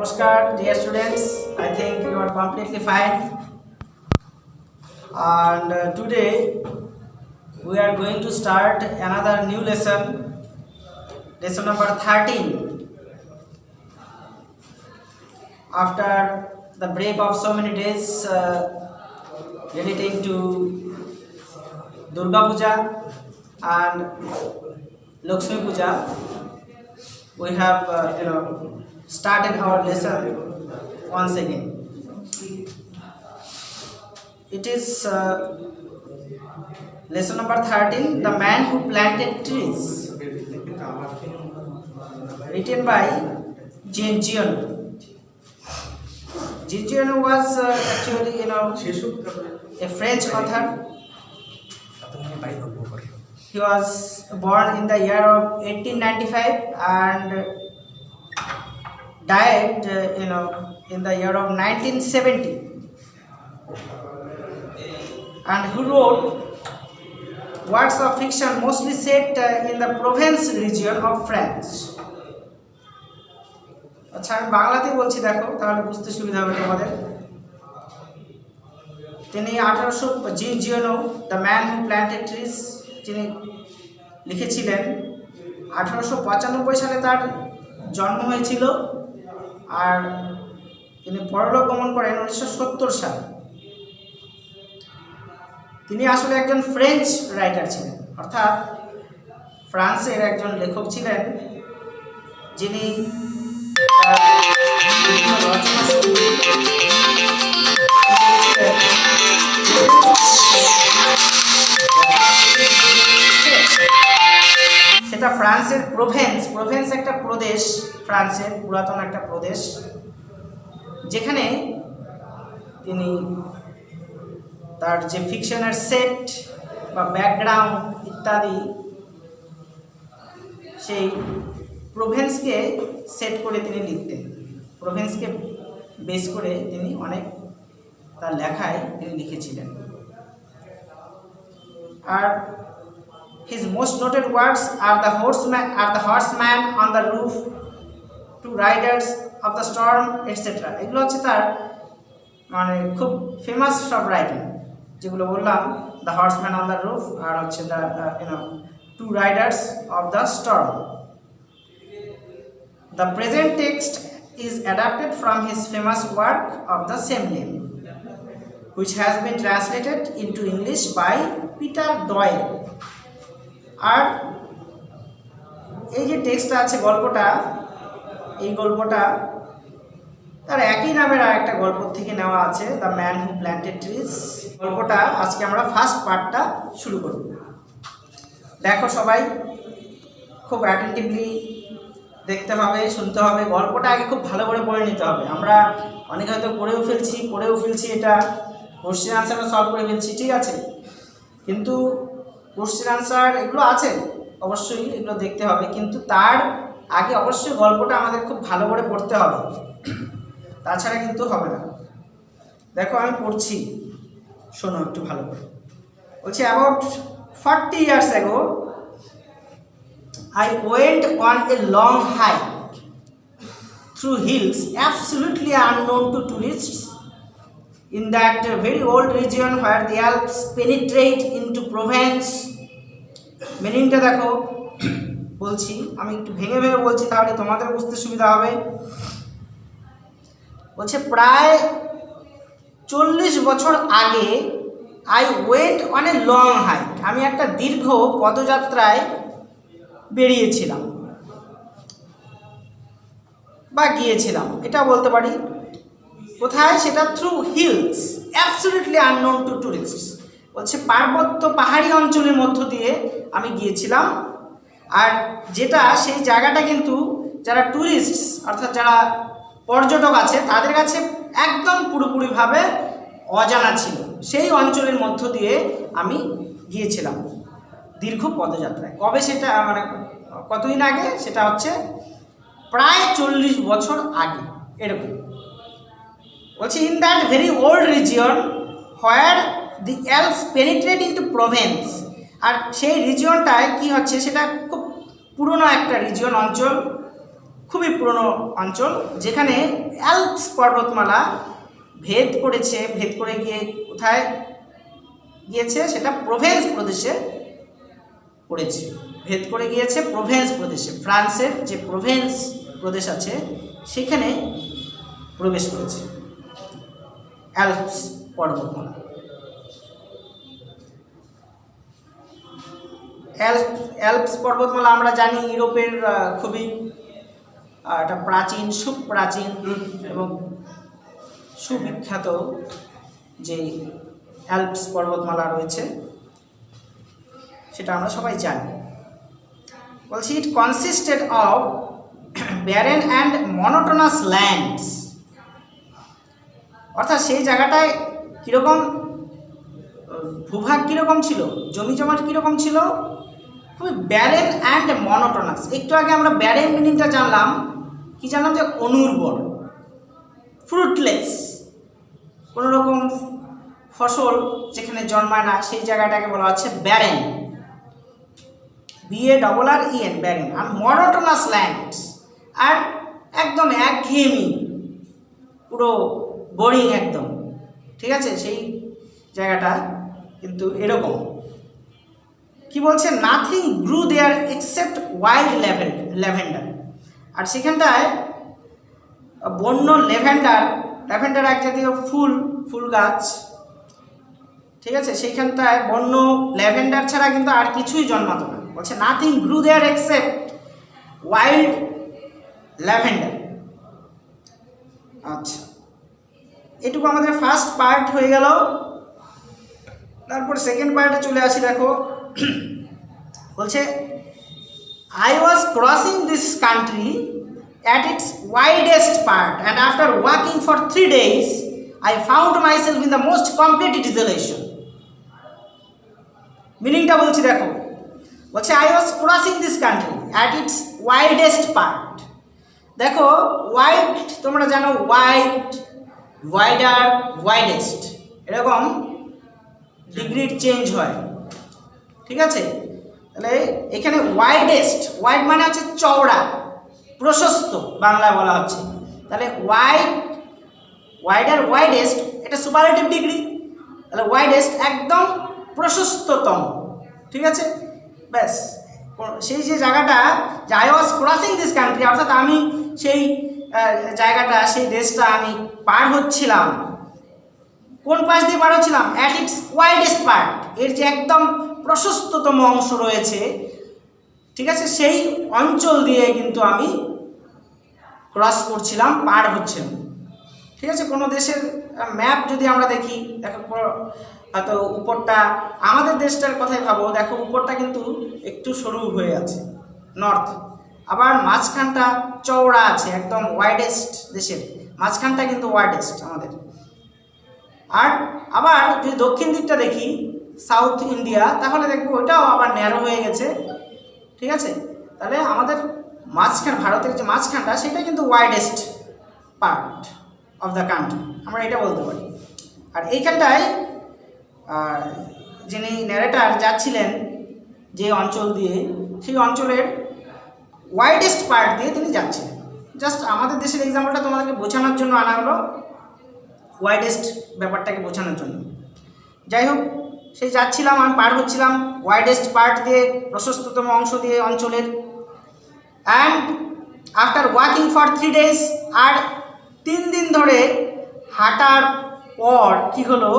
Namaskar, dear students. I think you are completely fine. And today we are going to start another new lesson, lesson number 13. After the break of so many days relating to Durga Puja and Lakshmi Puja, we have started our lesson once again. It is lesson number 13, The Man Who Planted Trees, written by Jean Giono. Jean Giono was actually a French author. He was born in the year of 1895 and died in the year of 1970, and who wrote works of fiction mostly set in the Provence region of France. আচ্ছা, আমি বাংলাতেই বলছি, দেখো তাহলে বুঝতে সুবিধা হবে তোমাদের। তিনি Jean Giono, the man who planted trees, তিনি লিখেছিলেন। 1895 সালে তার জন্ম হয়েছিল আর তিনি পরলোক গমন করেন 1970 সালে। তিনি আসলে একজন ফ্রেঞ্চ রাইটার ছিলেন, অর্থাৎ ফ্রান্সের একজন লেখক ছিলেন, যিনি সেটা ফ্রান্সের প্রভেন্স একটা প্রদেশ, ফ্রান্সের পুরাতন একটা প্রদেশ, যেখানে তিনি তার যে ফিকশনের সেট বা ব্যাকগ্রাউন্ড ইত্যাদি সেই প্রভেন্সকে সেট করে তিনি লিখতেন। প্রভেন্সকে বেস করে তিনি অনেক তার লেখায় তিনি লিখেছিলেন। আর his most noted works are the horseman on the roof, two riders of the storm, etc. এগুলো হচ্ছে তার মানে খুব ফেমাস সব রাইটিং, যেগুলো বললাম, the horseman on the roof আর হচ্ছে the two riders of the storm. The present text is adapted from his famous work of the same name, which has been translated into English by Peter Doyle. আর এই যে টেক্সটটা আছে, গল্পটা, এই গল্পটা তার একই নামের আর একটা গল্প থেকে নেওয়া আছে, the man who planted trees. গল্পটা আজকে আমরা ফার্স্ট পার্টটা শুরু করব। দেখো সবাই খুব অ্যাটেন্টিভলি দেখতে হবে, শুনতে হবে। গল্পটা আগে খুব ভালো করে পড়ে নিতে হবে। আমরা অনেকে হয়তো পড়েও ফেলছি, এটা কোশ্চেন আনসারও সলভ করে ফেলছি, ঠিক আছে, কিন্তু কোশ্চেন আনসার এগুলো আছে, অবশ্যই এগুলো দেখতে হবে, কিন্তু তার আগে অবশ্যই গল্পটা আমাদের খুব ভালো করে পড়তে হবে, তাছাড়া কিন্তু হবে না। দেখো আমি পড়ছি, শোনো একটু ভালো করে। বলছি, about 40 years ago I went on a long hike through hills absolutely unknown to tourists in that very old region where the Alps penetrate into Provence. মিনিংটা দেখো, বলছি আমি একটু ভেঙে বলছি, তাহলে তোমাদের বুঝতে সুবিধা হবে। বলছে প্রায় 40 বছর আগে I went on a long hike, আমি একটা দীর্ঘ পদযাত্রায় বেরিয়েছিলাম বা গিয়েছিলাম, এটা বলতে পারি। কোথায় সেটা? Through hills absolutely unknown to tourists. বলছে পার্বত্য পাহাড়ি অঞ্চলের মধ্য দিয়ে আমি গিয়েছিলাম, আর যেটা সেই জায়গাটা কিন্তু যারা ট্যুরিস্ট অর্থাৎ যারা পর্যটক আছে তাদের কাছে একদম পুরোপুরিভাবে অজানা ছিল। সেই অঞ্চলের মধ্য দিয়ে আমি গিয়েছিলাম দীর্ঘ পদযাত্রায়। কবে সেটা, মানে কতদিন আগে? সেটা হচ্ছে প্রায় 40 বছর আগে, এরকম বলছি। In that very old region where the Alps penetrate into Provence, আর সেই রিজিয়নটায় কি হচ্ছে, সেটা খুব পুরনো একটা রিজিয়ন, অঞ্চল, খুবই পুরনো অঞ্চল, যেখানে অ্যালপস পর্বতমালা ভেদ করে গিয়ে কোথায় গিয়েছে, সেটা প্রোভেন্স প্রদেশে পড়েছে, ভেদ করে গিয়েছে প্রোভেন্স প্রদেশে, ফ্রান্সের যে প্রোভেন্স প্রদেশ আছে সেখানে প্রবেশ করেছে অ্যালপস পর্বতমালা। অ্যালপস পর্বতমালা আমরা জানি ইউরোপের খুবই একটা প্রাচীন, সুপ্রাচীন এবং সুবিখ্যাত যে অ্যালপস পর্বতমালা রয়েছে সেটা আমরা সবাই জানি। বলছি it consisted of barren and monotonous lands, অর্থাৎ সেই জায়গাটায় কীরকম ভূভাগ কীরকম ছিল, জমি জমাট কীরকম ছিল, খুবই ব্যারেন অ্যান্ড মনোটোনাস। একটু আগে আমরা ব্যারেন মিনিংটা জানলাম, কি জানলাম, যে অনুর্বর, ফ্রুটলেস, কোনো রকম ফসল যেখানে জন্মায় না সেই জায়গাটাকে বলা হচ্ছে ব্যারেন, BARREN, ব্যারেন। আর মনোটোনাস ল্যান্ডস, আর একদম একঘেয়েমি, পুরো বোরিং একদম, ঠিক আছে, সেই জায়গাটা কিন্তু এরকম। কি বলছে, নাথিং গ্রু দেয়ার এক্সেপ্ট ওয়াইল্ড ল্যাভেন্ডার, আর সেখানটায় বন্য ল্যাভেন্ডার এক জাতীয় ফুল গাছ, ঠিক আছে, সেইখানটায় বন্য ল্যাভেন্ডার ছাড়া কিন্তু আর কিছুই জন্মাতো না। বলছে নাথিং গ্রু দেয়ার এক্সেপ্ট ওয়াইল্ড ল্যাভেন্ডার। আচ্ছা, এটুকু আমাদের ফার্স্ট পার্ট হয়ে গেল। তারপর সেকেন্ড পার্টে চলে আসি। দেখো বলছে I was crossing this country at its widest part and after walking for 3 days I found myself in the most complete desolation. মিনিংটা বলছি, দেখো বলছে I was crossing this country at its widest part। দেখো wide, তোমরা জানো wide, wider, widest, এরকম ডিগ্রির change হয়, ঠিক আছে। তাহলে এখানে ওয়াইডেস্ট, ওয়াইড মানে হচ্ছে চওড়া, প্রশস্ত বাংলায় বলা হচ্ছে। তাহলে ওয়াইডার, ওয়াইডেস্ট এটা সুপারলেটিভ ডিগ্রি, তাহলে ওয়াইডেস্ট একদম প্রশস্ততম, ঠিক আছে। ব্যাস, সেই যে জায়গাটা, যে I was crossing this country, অর্থাৎ আমি সেই জায়গাটা, সেই দেশটা আমি পার হচ্ছিলাম। কোন পাশ দিয়ে পার হচ্ছিলাম? অ্যাট ইটস ওয়াইডেস্ট পার্ট, এর যে একদম প্রশস্ততম অংশ রয়েছে, ঠিক আছে, সেই অঞ্চল দিয়ে কিন্তু আমি ক্রস করছিলাম, পার হচ্ছিলাম, ঠিক আছে। কোনো দেশের ম্যাপ যদি আমরা দেখি, দেখো হয়তো উপরটা, আমাদের দেশটার কথাই ভাবো, দেখো উপরটা কিন্তু একটু সরু হয়ে আছে নর্থ, আবার মাঝখানটা চওড়া আছে, একদম ওয়াইডেস্ট দেশের মাঝখানটা কিন্তু ওয়াইডেস্ট আমাদের। আর আবার যদি দক্ষিণ দিকটা দেখি, সাউথ ইন্ডিয়া, তাহলে দেখবো ওইটাও আবার ন্যারো হয়ে গেছে, ঠিক আছে। তাহলে আমাদের মাঝখান, ভারতের যে মাঝখানটা, সেটা কিন্তু widest part of the country, আমরা এটা বলতে পারি। আর এইখানটায় যিনি ন্যারেটার যাচ্ছিলেন যে অঞ্চল দিয়ে, সেই অঞ্চলের ওয়াইডেস্ট পার্ট দিয়ে তিনি যাচ্ছিলেন। জাস্ট আমাদের দেশের এক্সাম্পলটা তোমাদেরকে বোঝানোর জন্য আনা হলো, ওয়াইডেস্ট ব্যাপারটাকে বোঝানোর জন্য। যাই হোক, সেই যাচ্ছিলাম, আমি পার হচ্ছিলাম ওয়াইডেস্ট পার্ট দিয়ে, প্রশস্ততম অংশ দিয়ে অঞ্চলের। And after walking for 3 days, আর 3 দিন ধরে হাঁটার পর কি হলো,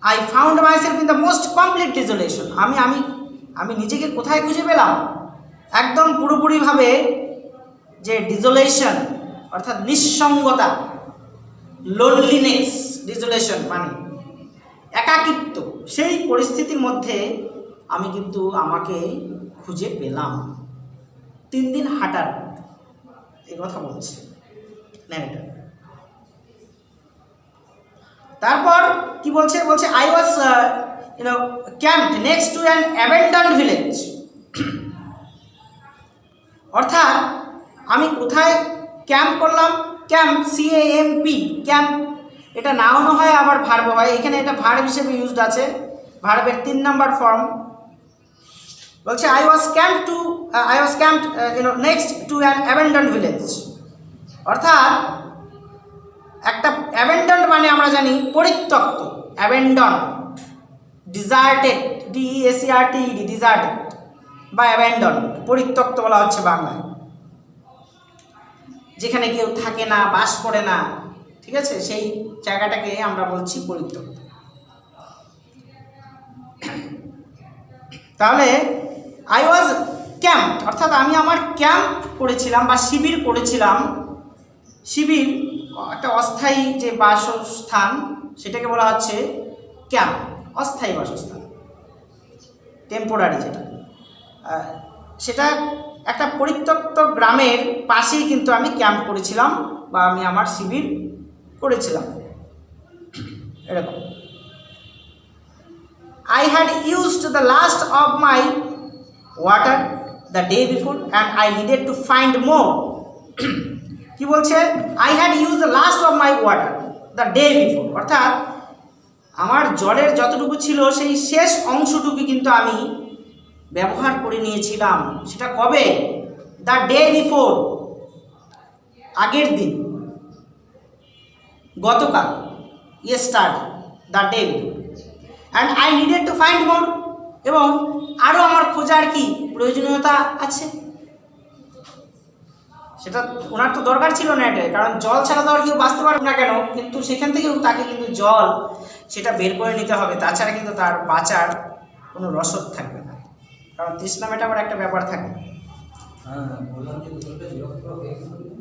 I found myself in the most complete ডিসোলেশন। আমি নিজেকে কোথায় খুঁজে পেলাম? একদম পুরোপুরিভাবে যে ডিসোলেশন, অর্থাৎ নিঃসঙ্গতা, লোনলিনেস, ডিসোলেশন মানে একাকিত্ব, সেই পরিস্থিতির মধ্যে আমি কিন্তু আমাকে খুঁজে পেলাম 3 দিন হাঁটার, এই কথা বলছে ন্যারেটর। তারপর কি বলছে, I was camped next to an abandoned village. অর্থাৎ আমি কোথায় ক্যাম্প করলাম? ক্যাম্প, CAMP, ক্যাম্প, এটা নাউনও হয় আবার ভার্ব হয়। এখানে এটা ভার্ব হিসেবে ইউজড আছে, ভার্বের 3 নম্বর ফর্ম। বলছে I was camped next to an abandoned village. অর্থাৎ একটা অ্যাবেন্ডন্ড মানে আমরা জানি পরিত্যক্ত, অ্যাবেন্ডন, ডিজার্টেড, DESERTED, ডিজার্টেড বা অ্যাবেন্ডন, পরিত্যক্ত বলা হচ্ছে বাংলায়, যেখানে কেউ থাকে না, বাস করে না, ঠিক আছে, সেই জায়গাটাকে আমরা বলছি পরিত্যক্ত। তাহলে আই ওয়াজ ক্যাম্পড অর্থাৎ আমি আমার ক্যাম্প করেছিলাম বা শিবির করেছিলাম। শিবির একটা অস্থায়ী যে বাসস্থান, সেটাকে বলা হচ্ছে ক্যাম্প, অস্থায়ী বাসস্থান, টেম্পোরারি যেটা, সেটা একটা পরিত্যক্ত গ্রামের পাশেই কিন্তু আমি ক্যাম্প করেছিলাম বা আমি আমার শিবির করেছিলাম। এরকম I had used the last of my water the day before and I needed to find more. কি বলছে? I had used the last of my water the day before, অর্থাৎ আমার জলের যতটুকু ছিল সেই শেষ অংশটুকু কিন্তু আমি ব্যবহার করে নিয়েছিলাম। সেটা কবে? দ্য ডে বিফোর, আগের দিন, গতকাল, yesterday, the day before. And I needed to find মোর, এবং আরও আমার খোঁজার কি প্রয়োজনীয়তা আছে। সেটা ওনার তো দরকার ছিল না এটা, কারণ জল ছাড়া তো আর কেউ বাঁচতে পারবে না কেন, কিন্তু সেখান থেকেও তাকে কিন্তু জল সেটা বের করে নিতে হবে, তাছাড়া কিন্তু তার বাঁচার কোনো রসদ থাকবে না, কারণ তৃষ্ণা মেটাবার একটা ব্যাপার থাকে।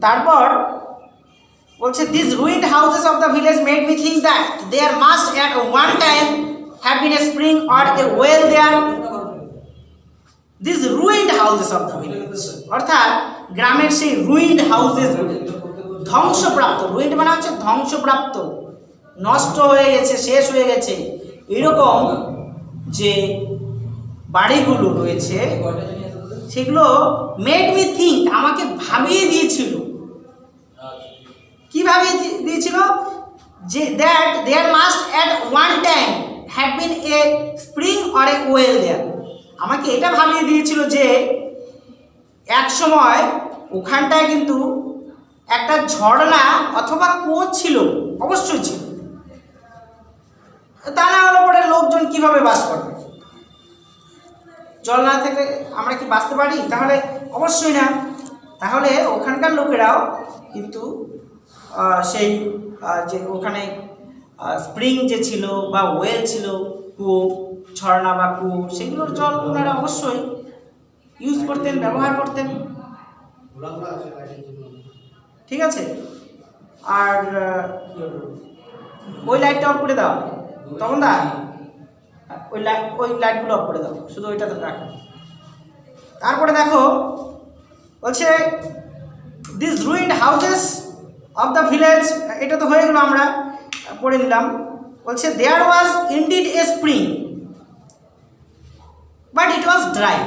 তারপর বলছে this ruined houses of the village made me think that there must at one time have been a spring or a well there. This ruined houses of the village অর্থাৎ গ্রামের সেই রুইন্ড হাউসেস, ধ্বংসপ্রাপ্ত, ruined মানে হচ্ছে ধ্বংসপ্রাপ্ত, নষ্ট হয়ে গেছে, শেষ হয়ে গেছে, এরকম যে বাড়িগুলো রয়েছে সেগুলো মেড মি থিঙ্ক, আমাকে ভাবিয়ে দিয়েছিল। কি ভাবিয়ে দিয়েছিল? যে that there must at one time have been a spring or a well there. আমাকে এটা ভাবিয়ে দিয়েছিল যে এক সময় ওখানটায় কিন্তু একটা ঝর্ণা অথবা কুয়ো ছিল, অবশ্যই ছিল। তা না হলে পরে লোকজন কিভাবে বাস করবে? জল না থাকলে আমরা কি বাঁচতে পারি? তাহলে অবশ্যই না। তাহলে ওখানকার লোকেরাও কিন্তু সেই যে ওখানে স্প্রিং যে ছিল বা ওয়েল ছিল, কুয়ো, ঝর্ণা বা কুয়ো, সেগুলোর জল ওনারা অবশ্যই ইউজ করতেন, ব্যবহার করতেন। ঠিক আছে। আর ওই লাইটটা অফ করে দাও তখন দা, ওই লাইটগুলো অফ করে দাও, শুধু ওইটাতে রাখো। তারপরে দেখো বলছে this ruined houses of the village, এটা তো হয়ে গেল, আমরা পড়ে নিলাম। বলছে there was indeed a spring but it was dry.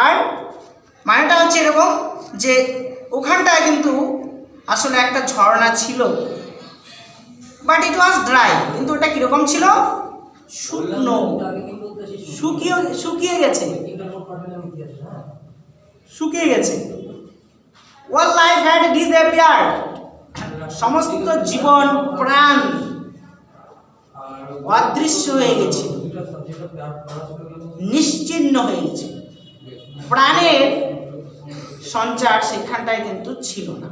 আর মানেটা হচ্ছে এরকম যে ওখানটায় কিন্তু আসলে একটা ঝর্ণা ছিল, বাট ইট ওয়াজ ড্রাই, কিন্তু ওটা কীরকম ছিল? শুকনো, শুকিয়ে গেছে, শুকিয়ে গেছে। ওয়াল লাইফ হ্যাড ডিসঅ্যাপিয়ার্ড, সমস্ত জীবন প্রাণ অদৃশ্য হয়ে গেছে, নিশ্চিহ্ন হয়ে গেছে, প্রাণের সঞ্চার সেখানটায় কিন্তু ছিল না,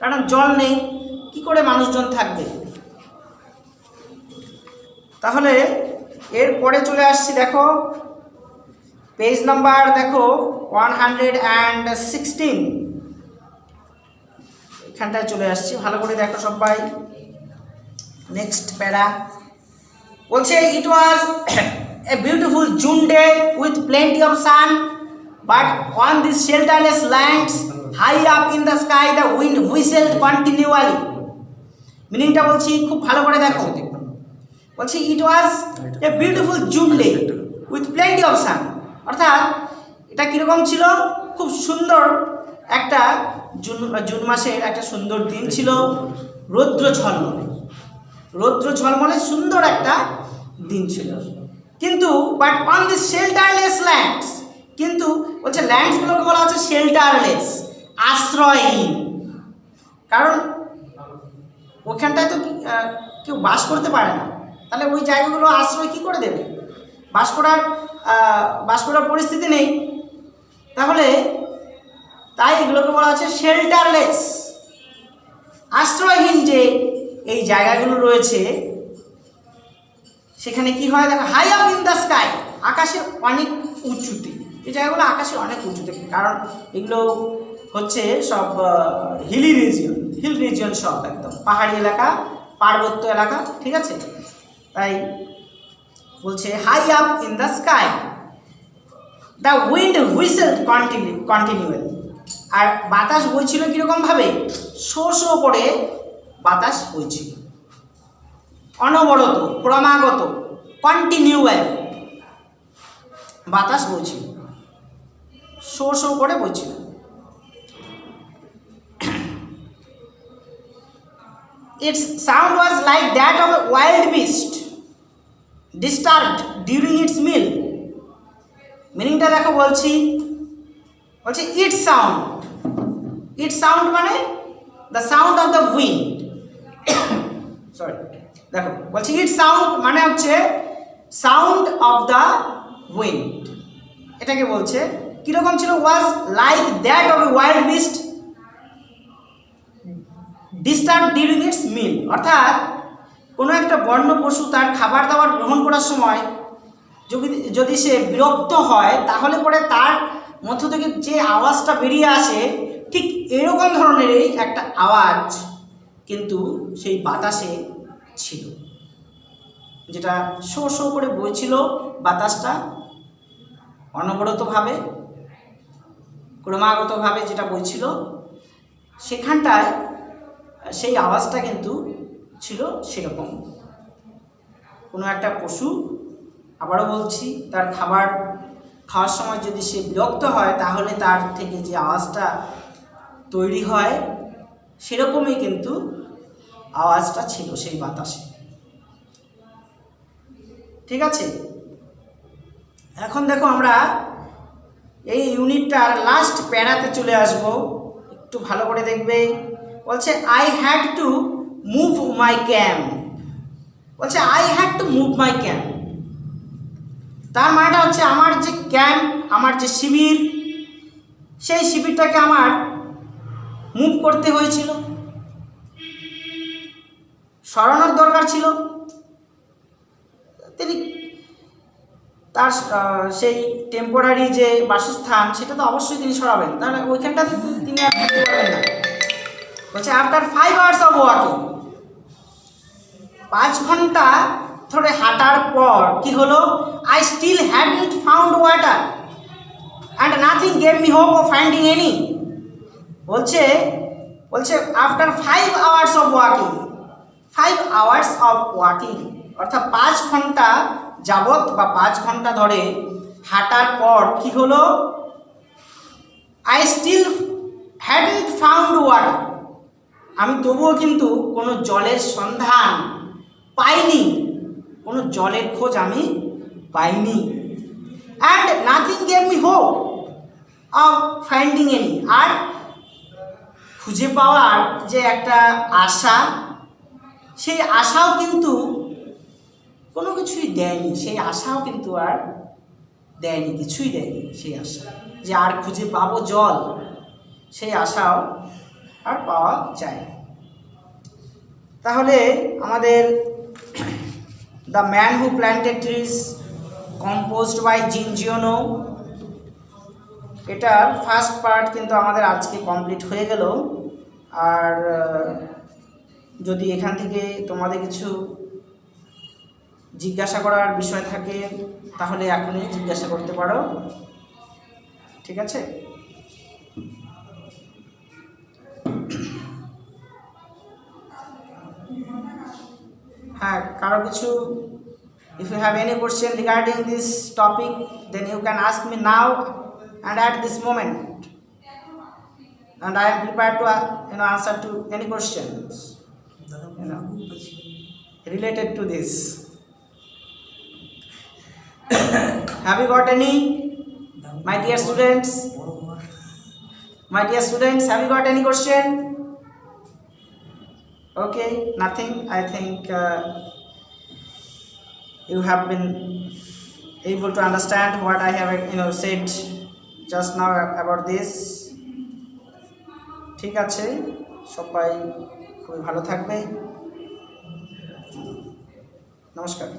কারণ জল নেই, কি করে মানুষজন থাকবে? তাহলে এরপরে চলে আসছি, দেখো পেজ নাম্বার দেখো 116, এখানটায় চলে আসছি, ভালো করে দেখো সবাই। নেক্সট প্যারা বলছে it was a beautiful June day with plenty of sun, but on this shelterless lands high up in the sky the wind whistled continually. মিনিংটা বলছি, খুব ভালো করে দেখো। বলছি it was a beautiful June day with plenty of sun, অর্থাৎ এটা কীরকম ছিল? খুব সুন্দর একটা জুন মাসের একটা সুন্দর দিন ছিল, রৌদ্র ঝলমলে সুন্দর একটা দিন ছিল। কিন্তু but on this shelterless lands, কিন্তু বলছে ল্যান্ডসগুলোকে বলা হচ্ছে শেল্টারলেস, আশ্রয়হীন। কারণ ওখানটায় তো কেউ বাস করতে পারে না, তাহলে ওই জায়গাগুলো আশ্রয় কি করে দেবে? বাস করার পরিস্থিতি নেই, তাহলে তাই এগুলোকে বলা হচ্ছে শেল্টারলেস, আশ্রয়হীন যে এই জায়গাগুলো রয়েছে সেখানে কি হয় দেখো, high up in the sky, আকাশের অনেক উঁচুতে, এই জায়গাগুলো আকাশের অনেক উঁচুতে, কারণ এগুলো হচ্ছে সব হিল রিজিয়ন সব একদম পাহাড়ি এলাকা, পার্বত্য এলাকা, ঠিক আছে? তাই বলছে high up in the sky, the wind whistled continually, আর বাতাস বইছিল কীরকমভাবে? শো শো করে বাতাস বইছিল, অনবরত, ক্রমাগত, কন্টিনিউয়ালি বাতাস বইছিল, শো শো করে বইছিল। Its sound was like that of a wild beast disturbed during its meal. মিনিংটা দেখো, বলছে ইটস সাউন্ড মানে the sound of the wind, sorry দেখো বলছি ইটস সাউন্ড মানে হচ্ছে সাউন্ড অফ দ্য উইন্ড, এটাকে বলছে কীরকম ছিল? Was like that of a wild beast disturb during its meal, অর্থাৎ কোনো একটা বন্য পশু তার খাবার দাবার গ্রহণ করার সময় যদি সে বিরক্ত হয়, তাহলে পরে তার মধ্য থেকে যে আওয়াজটা বেরিয়ে আসে, ঠিক এরকম ধরনেরই একটা আওয়াজ কিন্তু সেই বাতাসে ছিল, যেটা শো শো করে বইছিল বাতাসটা, অনবরতভাবে, ক্রমাগতভাবে যেটা বইছিল, সেখানটায় সেই আওয়াজটা কিন্তু ছিল সেরকম। কোনো একটা পশু, আবারও বলছি, তার খাবার খাওয়ার সময় যদি সে বিরক্ত হয়, তাহলে তার থেকে যে আওয়াজটা তৈরি হয়, সেরকমই কিন্তু আওয়াজটা ছিল সেই বাতাসে, ঠিক আছে? এখন দেখো আমরা এই ইউনিটটার লাস্ট প্যারাতে চলে আসব, একটু ভালো করে দেখবে। বলছে I had to move my camp, বলছে I had to move my camp, তার মানেটা হচ্ছে আমার যে ক্যাম্প, আমার যে শিবির, সেই শিবিরটাকে আমার মুভ করতে হয়েছিল, সরানোর দরকার ছিল। তিনি তার সেই টেম্পোরারি যে বাসস্থান, সেটা তো অবশ্যই তিনি সরাবেন, তাহলে ওইখানটাতে তিনি আর থাকতে পারবেন না। বলছে আফটার 5 hours অফ ওয়াকিং, 5 ঘন্টা ধরে হাঁটার পর কি হলো? I still hadn't found water and nothing gave me hope of finding any. বলছে after 5 hours of walking, 5 hours of walking অর্থাৎ 5 ঘন্টা যাবত বা 5 ঘন্টা ধরে হাঁটার পর কি হলো? I still hadn't found water, আমি তবুও কিন্তু কোনো জলের সন্ধান পাইনি, কোনো জলের খোঁজ আমি পাইনি। And nothing gave me hope of finding any, আর খুঁজে পাওয়ার যে একটা আশা, সেই আশাও কিন্তু কোনো কিছুই দেয়নি, সেই আশাও কিন্তু আর দেয়নি, কিছুই দেয়নি সেই আশা, যে আর খুঁজে পাবো জল, সেই আশাও আর পাওয়া যায় না। তাহলে আমাদের the man who planted trees composed by Jean Giono, এটার ফার্স্ট পার্ট কিন্তু আমাদের আজকে কমপ্লিট হয়ে গেল। আর যদি এখান থেকে তোমাদের কিছু জিজ্ঞাসা করার বিষয় থাকে, তাহলে এখনই জিজ্ঞাসা করতে পারো, ঠিক আছে? হ্যাঁ, কারো কিছু, if you have any question regarding this topic, then you can ask me now and at this moment, and I am prepared to answer to any questions related to this. Have you got any, my dear students? My dear students, have you got any question? Okay, nothing. I think you have been able to understand what I have said just now about this. ঠিক আছে, সবাই খুবই ভালো থাকবে। নমস্কার।